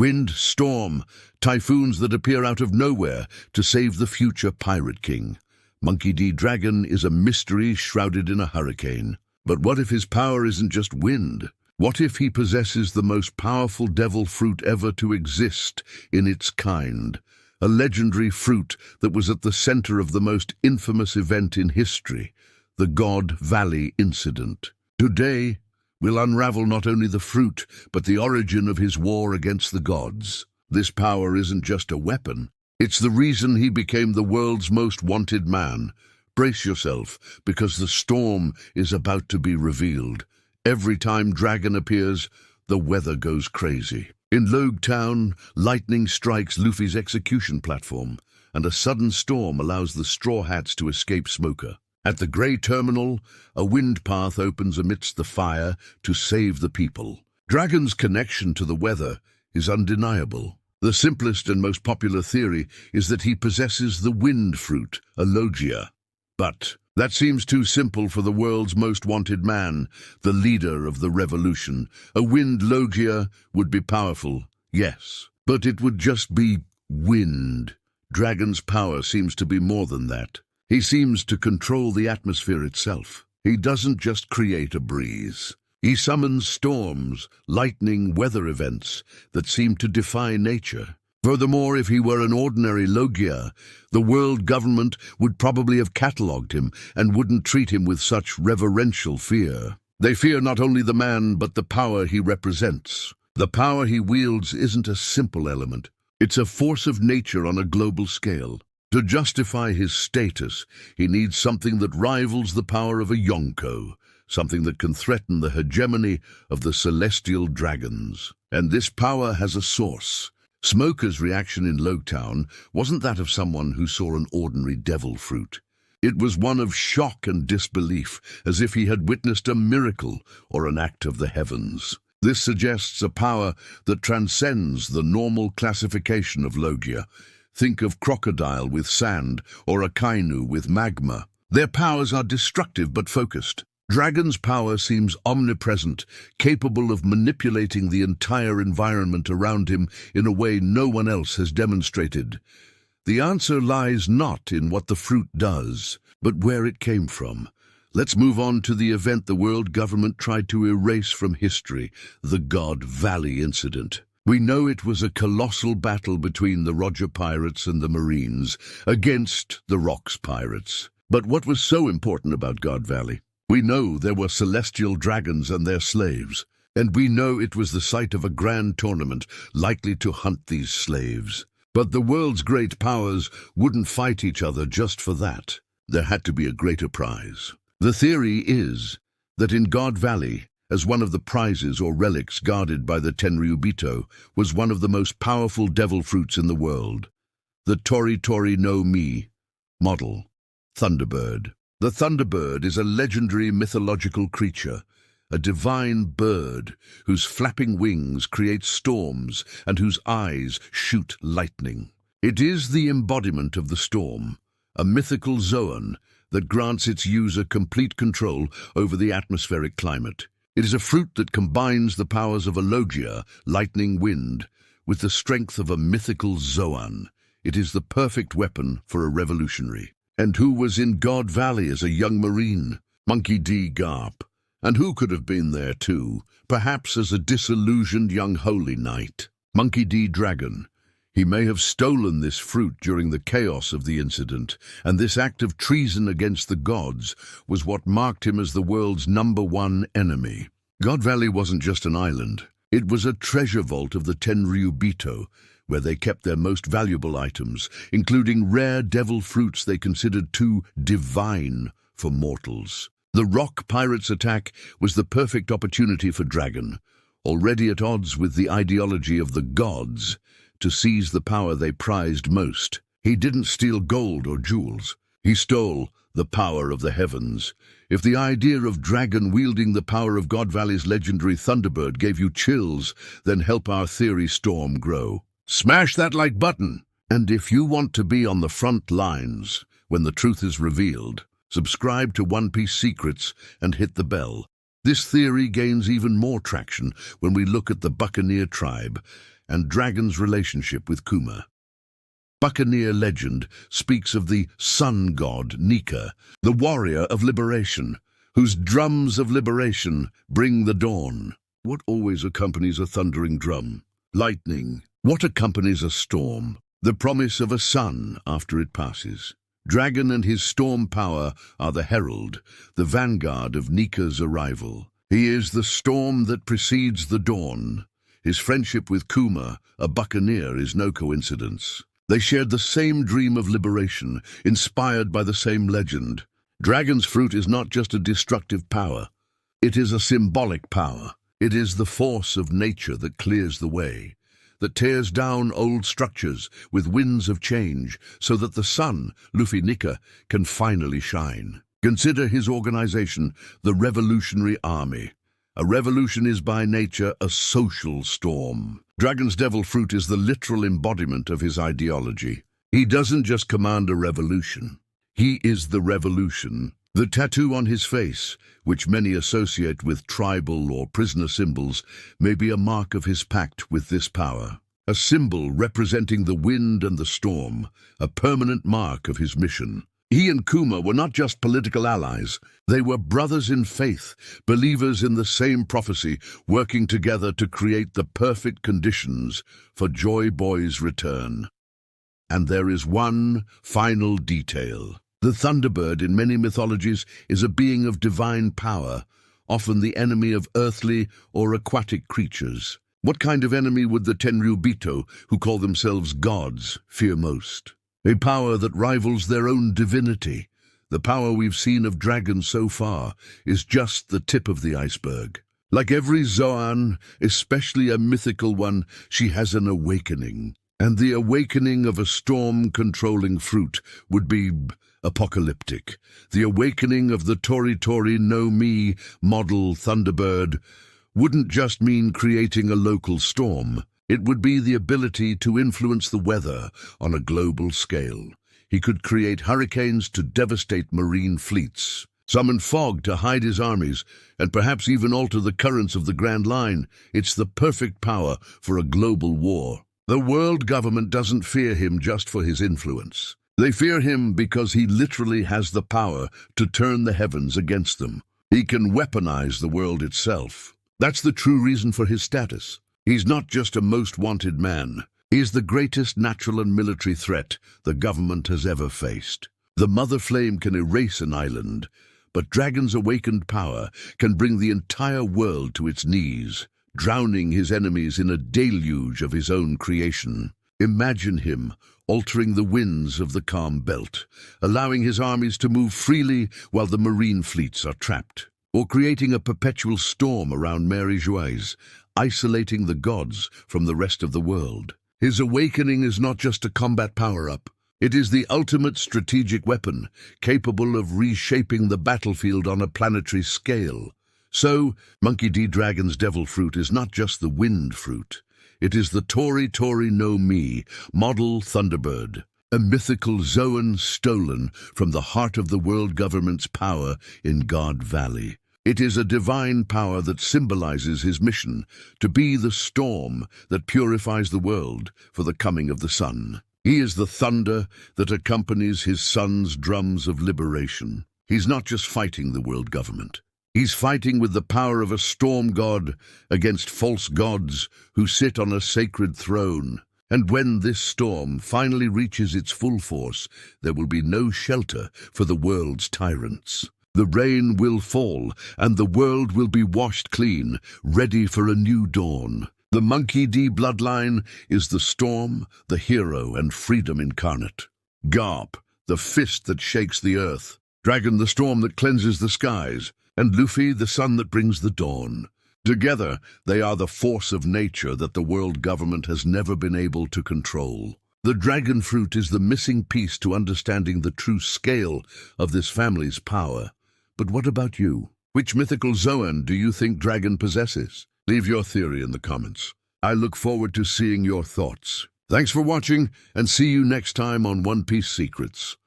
Wind, storm, typhoons that appear out of nowhere to save the future Pirate King. Monkey D. Dragon is a mystery shrouded in a hurricane. But what if his power isn't just wind? What if he possesses the most powerful devil fruit ever to exist in its kind? A legendary fruit that was at the center of the most infamous event in history, the God Valley incident. Today, we'll unravel not only the fruit, but the origin of his war against the gods. This power isn't just a weapon. It's the reason he became the world's most wanted man. Brace yourself, because the storm is about to be revealed. Every time Dragon appears, the weather goes crazy. In Logue Town, lightning strikes Luffy's execution platform, and a sudden storm allows the Straw Hats to escape Smoker. At the Grey Terminal, a wind path opens amidst the fire to save the people. Dragon's connection to the weather is undeniable. The simplest and most popular theory is that he possesses the wind fruit, a Logia. But that seems too simple for the world's most wanted man, the leader of the revolution. A wind Logia would be powerful, yes, but it would just be wind. Dragon's power seems to be more than that. He seems to control the atmosphere itself. He doesn't just create a breeze. He summons storms, lightning, weather events that seem to defy nature. Furthermore, if he were an ordinary Logia, the world government would probably have catalogued him and wouldn't treat him with such reverential fear. They fear not only the man, but the power he represents. The power he wields isn't a simple element. It's a force of nature on a global scale. To justify his status, he needs something that rivals the power of a Yonko, something that can threaten the hegemony of the celestial dragons. And this power has a source. Smoker's reaction in Logue Town wasn't that of someone who saw an ordinary devil fruit. It was one of shock and disbelief, as if he had witnessed a miracle or an act of the heavens. This suggests a power that transcends the normal classification of Logia. Think of crocodile with sand or a Kainu with magma. Their powers are destructive but focused. Dragon's power seems omnipresent, capable of manipulating the entire environment around him in a way no one else has demonstrated. The answer lies not in what the fruit does, but where it came from. Let's move on to the event the world government tried to erase from history, the God Valley incident. We know it was a colossal battle between the Roger Pirates and the Marines against the Rocks Pirates. But what was so important about God Valley? We know there were celestial dragons and their slaves, and we know it was the site of a grand tournament likely to hunt these slaves. But the world's great powers wouldn't fight each other just for that. There had to be a greater prize. The theory is that in God Valley, as one of the prizes or relics guarded by the Tenryubito, was one of the most powerful devil fruits in the world, the Tori Tori no Mi model, Thunderbird. The Thunderbird is a legendary mythological creature, a divine bird whose flapping wings create storms and whose eyes shoot lightning. It is the embodiment of the storm, a mythical zoan that grants its user complete control over the atmospheric climate. It is a fruit that combines the powers of a Logia, lightning wind, with the strength of a mythical zoan. It is the perfect weapon for a revolutionary. And who was in God Valley as a young Marine? Monkey D. Garp. And who could have been there too, perhaps as a disillusioned young holy knight? Monkey D. Dragon. He may have stolen this fruit during the chaos of the incident, and this act of treason against the gods was what marked him as the world's #1 enemy. God Valley wasn't just an island. It was a treasure vault of the Tenryubito, where they kept their most valuable items, including rare devil fruits they considered too divine for mortals. The Rock Pirates' attack was the perfect opportunity for Dragon, already at odds with the ideology of the gods, to seize the power they prized most. He didn't steal gold or jewels. He stole the power of the heavens. If the idea of Dragon wielding the power of God Valley's legendary Thunderbird gave you chills, then help our theory storm grow. Smash that like button! And if you want to be on the front lines when the truth is revealed, subscribe to One Piece Secrets and hit the bell. This theory gains even more traction when we look at the Buccaneer tribe and Dragon's relationship with Kuma. Buccaneer legend speaks of the sun god Nika, the warrior of liberation, whose drums of liberation bring the dawn. What always accompanies a thundering drum? Lightning. What accompanies a storm? The promise of a sun after it passes. Dragon and his storm power are the herald, the vanguard of Nika's arrival. He is the storm that precedes the dawn. His friendship with Kuma, a buccaneer, is no coincidence. They shared the same dream of liberation, inspired by the same legend. Dragon's fruit is not just a destructive power. It is a symbolic power. It is the force of nature that clears the way, that tears down old structures with winds of change so that the sun, Luffy Nika, can finally shine. Consider his organization, the Revolutionary Army. A revolution is by nature a social storm. Dragon's devil fruit is the literal embodiment of his ideology. He doesn't just command a revolution. He is the revolution. The tattoo on his face, which many associate with tribal or prisoner symbols, may be a mark of his pact with this power. A symbol representing the wind and the storm, a permanent mark of his mission. He and Kuma were not just political allies. They were brothers in faith, believers in the same prophecy, working together to create the perfect conditions for Joy Boy's return. And there is one final detail. The Thunderbird in many mythologies is a being of divine power, often the enemy of earthly or aquatic creatures. What kind of enemy would the Tenryubito, who call themselves gods, fear most? A power that rivals their own divinity. The power we've seen of dragons so far is just the tip of the iceberg. Like every Zoan, especially a mythical one, she has an awakening. And the awakening of a storm-controlling fruit would be apocalyptic. The awakening of the Tori Tori no Mi model Thunderbird wouldn't just mean creating a local storm. It would be the ability to influence the weather on a global scale. He could create hurricanes to devastate marine fleets, summon fog to hide his armies, and perhaps even alter the currents of the Grand Line. It's the perfect power for a global war. The world government doesn't fear him just for his influence. They fear him because he literally has the power to turn the heavens against them. He can weaponize the world itself. That's the true reason for his status. He's not just a most wanted man. He's the greatest natural and military threat the government has ever faced. The Mother Flame can erase an island, but Dragon's awakened power can bring the entire world to its knees, drowning his enemies in a deluge of his own creation. Imagine him altering the winds of the calm belt, allowing his armies to move freely while the marine fleets are trapped, or creating a perpetual storm around Mary Joyce, isolating the gods from the rest of the world. His awakening is not just a combat power-up. It is the ultimate strategic weapon, capable of reshaping the battlefield on a planetary scale. So, Monkey D. Dragon's devil fruit is not just the wind fruit. It is the Tori Tori no Mi model Thunderbird, a mythical Zoan stolen from the heart of the world government's power in God Valley. It is a divine power that symbolizes his mission to be the storm that purifies the world for the coming of the sun. He is the thunder that accompanies his son's drums of liberation. He's not just fighting the world government. He's fighting with the power of a storm god against false gods who sit on a sacred throne. And when this storm finally reaches its full force, there will be no shelter for the world's tyrants. The rain will fall, and the world will be washed clean, ready for a new dawn. The Monkey D bloodline is the storm, the hero, and freedom incarnate. Garp, the fist that shakes the earth. Dragon, the storm that cleanses the skies. And Luffy, the sun that brings the dawn. Together, they are the force of nature that the world government has never been able to control. The dragon fruit is the missing piece to understanding the true scale of this family's power. But what about you? Which mythical Zoan do you think Dragon possesses? Leave your theory in the comments. I look forward to seeing your thoughts. Thanks for watching, and see you next time on One Piece Secrets.